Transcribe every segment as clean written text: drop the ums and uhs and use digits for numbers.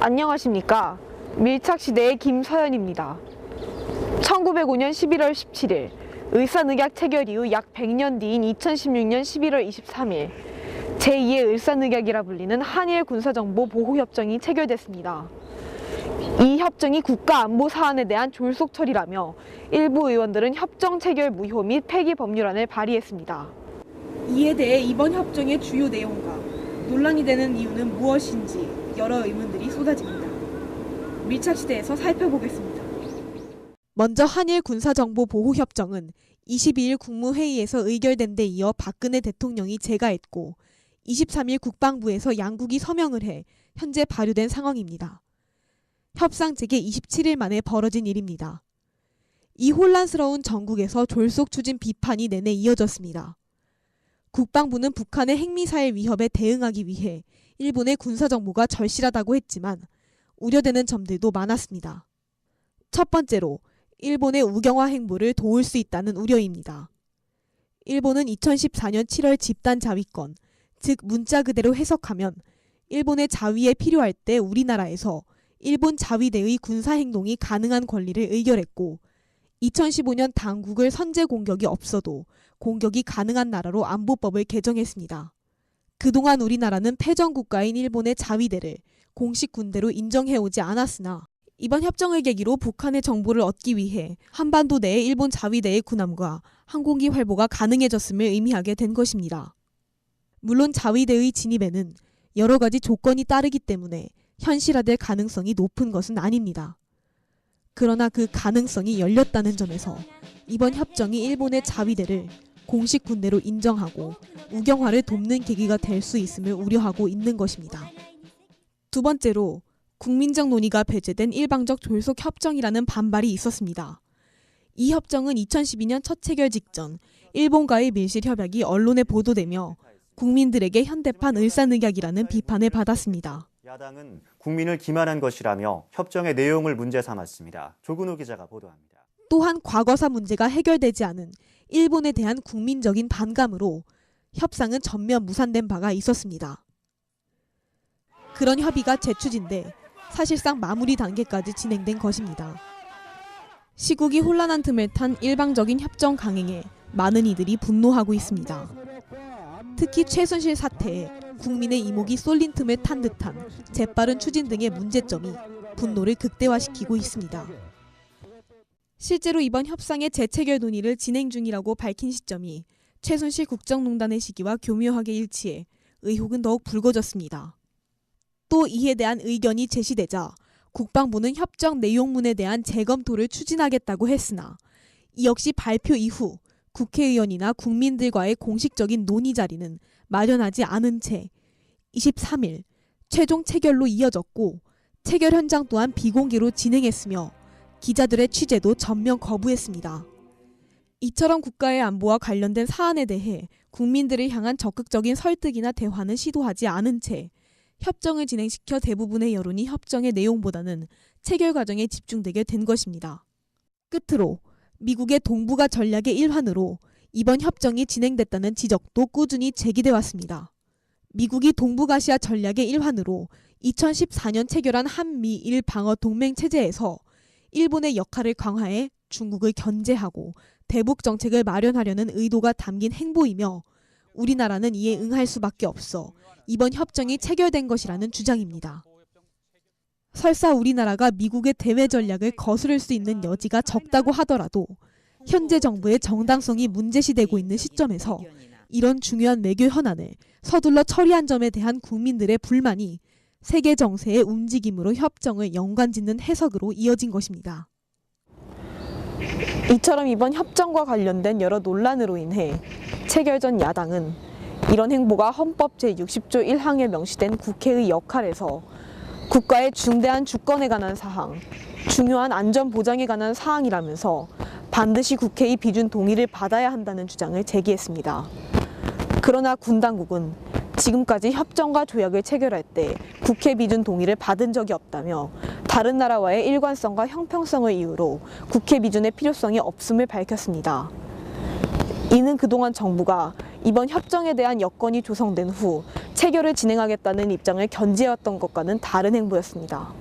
안녕하십니까. 밀착시대의 김서연입니다. 1905년 11월 17일 을사늑약 체결 이후 약 100년 뒤인 2016년 11월 23일 제2의 을사늑약이라 불리는 한일 군사정보 보호협정이 체결됐습니다. 이 협정이 국가안보 사안에 대한 졸속 처리라며 일부 의원들은 협정 체결 무효 및 폐기 법률안을 발의했습니다. 이에 대해 이번 협정의 주요 내용과 논란이 되는 이유는 무엇인지 여러 의문들이 쏟아집니다. 밀착시대에서 살펴보겠습니다. 먼저 한일 군사정보보호협정은 22일 국무회의에서 의결된 데 이어 박근혜 대통령이 제가했고 23일 국방부에서 양국이 서명을 해 현재 발효된 상황입니다. 협상 재개 27일 만에 벌어진 일입니다. 이 혼란스러운 전국에서 졸속 추진 비판이 내내 이어졌습니다. 국방부는 북한의 핵미사일 위협에 대응하기 위해 일본의 군사정보가 절실하다고 했지만 우려되는 점들도 많았습니다. 첫 번째로 일본의 우경화 행보를 도울 수 있다는 우려입니다. 일본은 2014년 7월 집단 자위권, 즉 문자 그대로 해석하면 일본의 자위에 필요할 때 우리나라에서 일본 자위대의 군사행동이 가능한 권리를 의결했고 2015년 당국을 선제 공격이 없어도 공격이 가능한 나라로 안보법을 개정했습니다. 그동안 우리나라는 패전국가인 일본의 자위대를 공식 군대로 인정해오지 않았으나 이번 협정을 계기로 북한의 정보를 얻기 위해 한반도 내의 일본 자위대의 군함과 항공기 활보가 가능해졌음을 의미하게 된 것입니다. 물론 자위대의 진입에는 여러 가지 조건이 따르기 때문에 현실화될 가능성이 높은 것은 아닙니다. 그러나 그 가능성이 열렸다는 점에서 이번 협정이 일본의 자위대를 공식 군대로 인정하고 우경화를 돕는 계기가 될 수 있음을 우려하고 있는 것입니다. 두 번째로 국민적 논의가 배제된 일방적 졸속 협정이라는 반발이 있었습니다. 이 협정은 2012년 첫 체결 직전 일본과의 밀실 협약이 언론에 보도되며 국민들에게 현대판 을사늑약이라는 비판을 받았습니다. 야당은 국민을 기만한 것이라며 협정의 내용을 문제 삼았습니다. 조근호 기자가 보도합니다. 또한 과거사 문제가 해결되지 않은 일본에 대한 국민적인 반감으로 협상은 전면 무산된 바가 있었습니다. 그런 협의가 재추진돼 사실상 마무리 단계까지 진행된 것입니다. 시국이 혼란한 틈을 탄 일방적인 협정 강행에 많은 이들이 분노하고 있습니다. 특히 최순실 사태에 국민의 이목이 쏠린 틈을 탄 듯한 재빠른 추진 등의 문제점이 분노를 극대화시키고 있습니다. 실제로 이번 협상의 재체결 논의를 진행 중이라고 밝힌 시점이 최순실 국정농단의 시기와 교묘하게 일치해 의혹은 더욱 불거졌습니다. 또 이에 대한 의견이 제시되자 국방부는 협정 내용문에 대한 재검토를 추진하겠다고 했으나 이 역시 발표 이후 국회의원이나 국민들과의 공식적인 논의 자리는 마련하지 않은 채 23일 최종 체결로 이어졌고 체결 현장 또한 비공개로 진행했으며 기자들의 취재도 전면 거부했습니다. 이처럼 국가의 안보와 관련된 사안에 대해 국민들을 향한 적극적인 설득이나 대화는 시도하지 않은 채 협정을 진행시켜 대부분의 여론이 협정의 내용보다는 체결 과정에 집중되게 된 것입니다. 끝으로 미국의 동북아 전략의 일환으로 이번 협정이 진행됐다는 지적도 꾸준히 제기돼 왔습니다. 미국이 동북아시아 전략의 일환으로 2014년 체결한 한미일 방어 동맹 체제에서 일본의 역할을 강화해 중국을 견제하고 대북 정책을 마련하려는 의도가 담긴 행보이며 우리나라는 이에 응할 수밖에 없어 이번 협정이 체결된 것이라는 주장입니다. 설사 우리나라가 미국의 대외 전략을 거스를 수 있는 여지가 적다고 하더라도 현재 정부의 정당성이 문제시되고 있는 시점에서 이런 중요한 외교 현안을 서둘러 처리한 점에 대한 국민들의 불만이 세계 정세의 움직임으로 협정을 연관짓는 해석으로 이어진 것입니다. 이처럼 이번 협정과 관련된 여러 논란으로 인해 체결 전 야당은 이런 행보가 헌법 제60조 1항에 명시된 국회의 역할에서 국가의 중대한 주권에 관한 사항, 중요한 안전 보장에 관한 사항이라면서 반드시 국회의 비준 동의를 받아야 한다는 주장을 제기했습니다. 그러나 군 당국은 지금까지 협정과 조약을 체결할 때 국회 비준 동의를 받은 적이 없다며 다른 나라와의 일관성과 형평성을 이유로 국회 비준의 필요성이 없음을 밝혔습니다. 이는 그동안 정부가 이번 협정에 대한 여건이 조성된 후 체결을 진행하겠다는 입장을 견지해왔던 것과는 다른 행보였습니다.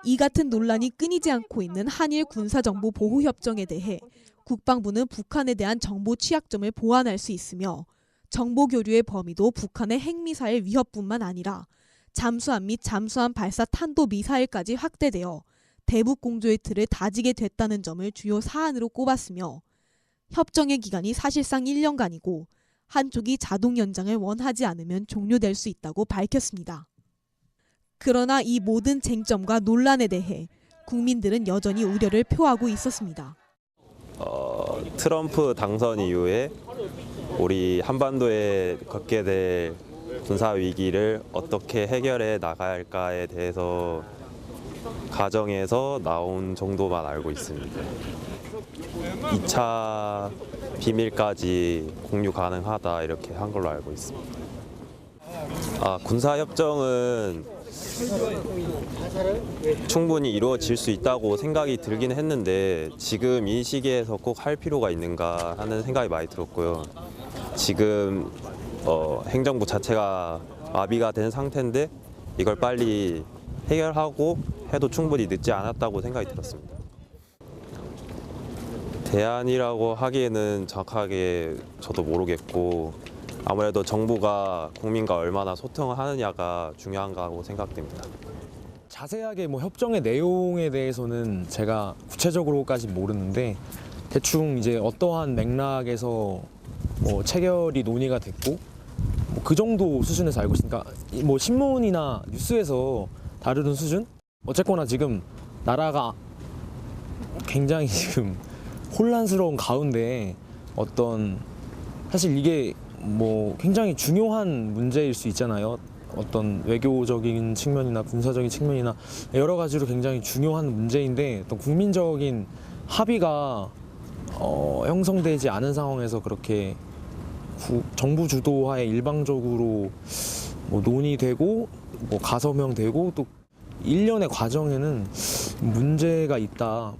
이 같은 논란이 끊이지 않고 있는 한일 군사정보 보호 협정에 대해 국방부는 북한에 대한 정보 취약점을 보완할 수 있으며 정보 교류의 범위도 북한의 핵미사일 위협뿐만 아니라 잠수함 및 잠수함 발사 탄도 미사일까지 확대되어 대북 공조의 틀을 다지게 됐다는 점을 주요 사안으로 꼽았으며 협정의 기간이 사실상 1년간이고 한쪽이 자동 연장을 원하지 않으면 종료될 수 있다고 밝혔습니다. 그러나 이 모든 쟁점과 논란에 대해 국민들은 여전히 우려를 표하고 있었습니다. 트럼프 당선 이후에 우리 한반도에 겪게 될 군사 위기를 어떻게 해결해 나갈까에 대해서 가정에서 나온 정도만 알고 있습니다. 2차 비밀까지 공유 가능하다 이렇게 한 걸로 알고 있습니다. 군사협정은 충분히 이루어질 수 있다고 생각이 들긴 했는데 지금 이 시기에서 꼭 할 필요가 있는가 하는 생각이 많이 들었고요. 지금 행정부 자체가 마비가 된 상태인데 이걸 빨리 해결하고 해도 충분히 늦지 않았다고 생각이 들었습니다. 대안이라고 하기에는 정확하게 저도 모르겠고 아무래도 정부가 국민과 얼마나 소통을 하느냐가 중요한가고 생각됩니다. 자세하게 협정의 내용에 대해서는 제가 구체적으로까지 모르는데 대충 이제 어떠한 맥락에서 체결이 논의가 됐고 그 정도 수준에서 알고 있으니까 신문이나 뉴스에서 다루는 수준? 어쨌거나 지금 나라가 굉장히 지금 혼란스러운 가운데 사실 이게 굉장히 중요한 문제일 수 있잖아요. 어떤 외교적인 측면이나 군사적인 측면이나 여러 가지로 굉장히 중요한 문제인데 어떤 국민적인 합의가 형성되지 않은 상황에서 그렇게 정부 주도하에 일방적으로 논의되고 가서명되고 또 일련의 과정에는 문제가 있다.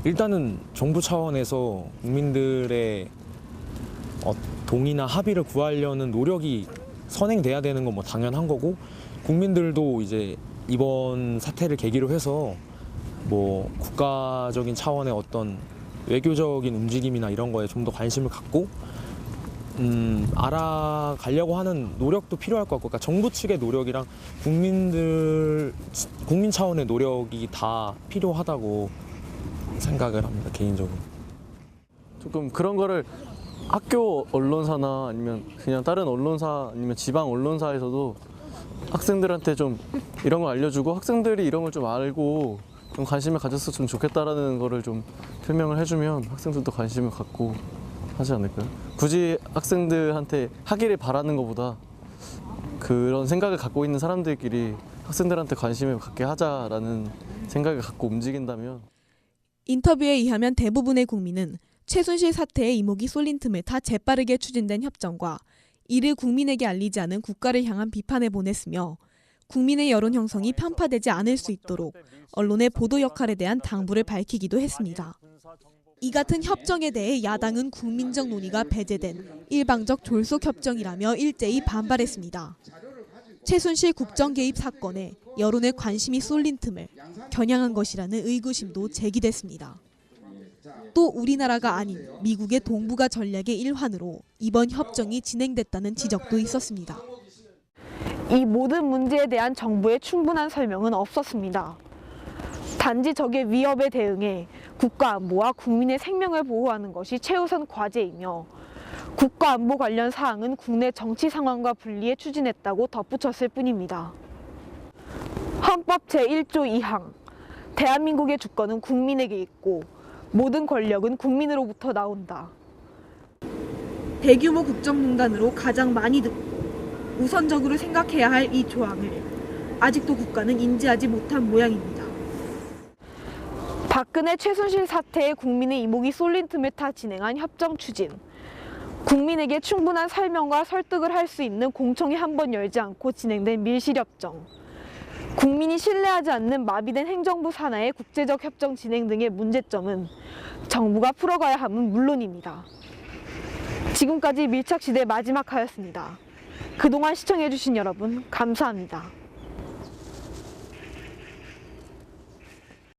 일단은 정부 차원에서 국민들의 동의나 합의를 구하려는 노력이 선행돼야 되는 건 당연한 거고 국민들도 이제 이번 사태를 계기로 해서 국가적인 차원의 어떤 외교적인 움직임이나 이런 거에 좀 더 관심을 갖고 알아가려고 하는 노력도 필요할 것 같고, 그러니까 정부 측의 노력이랑 국민 차원의 노력이 다 필요하다고 생각을 합니다, 개인적으로. 조금 그런 거를 학교 언론사나 아니면 그냥 다른 언론사 아니면 지방 언론사에서도 학생들한테 좀 이런 거 알려주고 학생들이 이런 걸 좀 알고 좀 관심을 가졌으면 좋겠다라는 거를 좀 설명을 해주면 학생들도 관심을 갖고 하지 않을까요? 굳이 학생들한테 하기를 바라는 것보다 그런 생각을 갖고 있는 사람들끼리 학생들한테 관심을 갖게 하자라는 생각을 갖고 움직인다면. 인터뷰에 의하면 대부분의 국민은 최순실 사태의 이목이 쏠린 틈을 타 재빠르게 추진된 협정과 이를 국민에게 알리지 않은 국가를 향한 비판을 보냈으며 국민의 여론 형성이 편파되지 않을 수 있도록 언론의 보도 역할에 대한 당부를 밝히기도 했습니다. 이 같은 협정에 대해 야당은 국민적 논의가 배제된 일방적 졸속 협정이라며 일제히 반발했습니다. 최순실 국정 개입 사건에 여론의 관심이 쏠린 틈을 겨냥한 것이라는 의구심도 제기됐습니다. 또 우리나라가 아닌 미국의 동북아 전략의 일환으로 이번 협정이 진행됐다는 지적도 있었습니다. 이 모든 문제에 대한 정부의 충분한 설명은 없었습니다. 단지 적의 위협에 대응해 국가안보와 국민의 생명을 보호하는 것이 최우선 과제이며 국가안보 관련 사항은 국내 정치 상황과 분리해 추진했다고 덧붙였을 뿐입니다. 헌법 제1조 2항 대한민국의 주권은 국민에게 있고 모든 권력은 국민으로부터 나온다. 대규모 국정농단으로 가장 많이 듣고 우선적으로 생각해야 할 이 조항을 아직도 국가는 인지하지 못한 모양입니다. 박근혜 최순실 사태에 국민의 이목이 쏠린 틈을 타 진행한 협정 추진. 국민에게 충분한 설명과 설득을 할 수 있는 공청회 한 번 열지 않고 진행된 밀실협정. 국민이 신뢰하지 않는 마비된 행정부 산하의 국제적 협정 진행 등의 문제점은 정부가 풀어가야 함은 물론입니다. 지금까지 밀착시대 마지막 화였습니다. 그동안 시청해주신 여러분 감사합니다.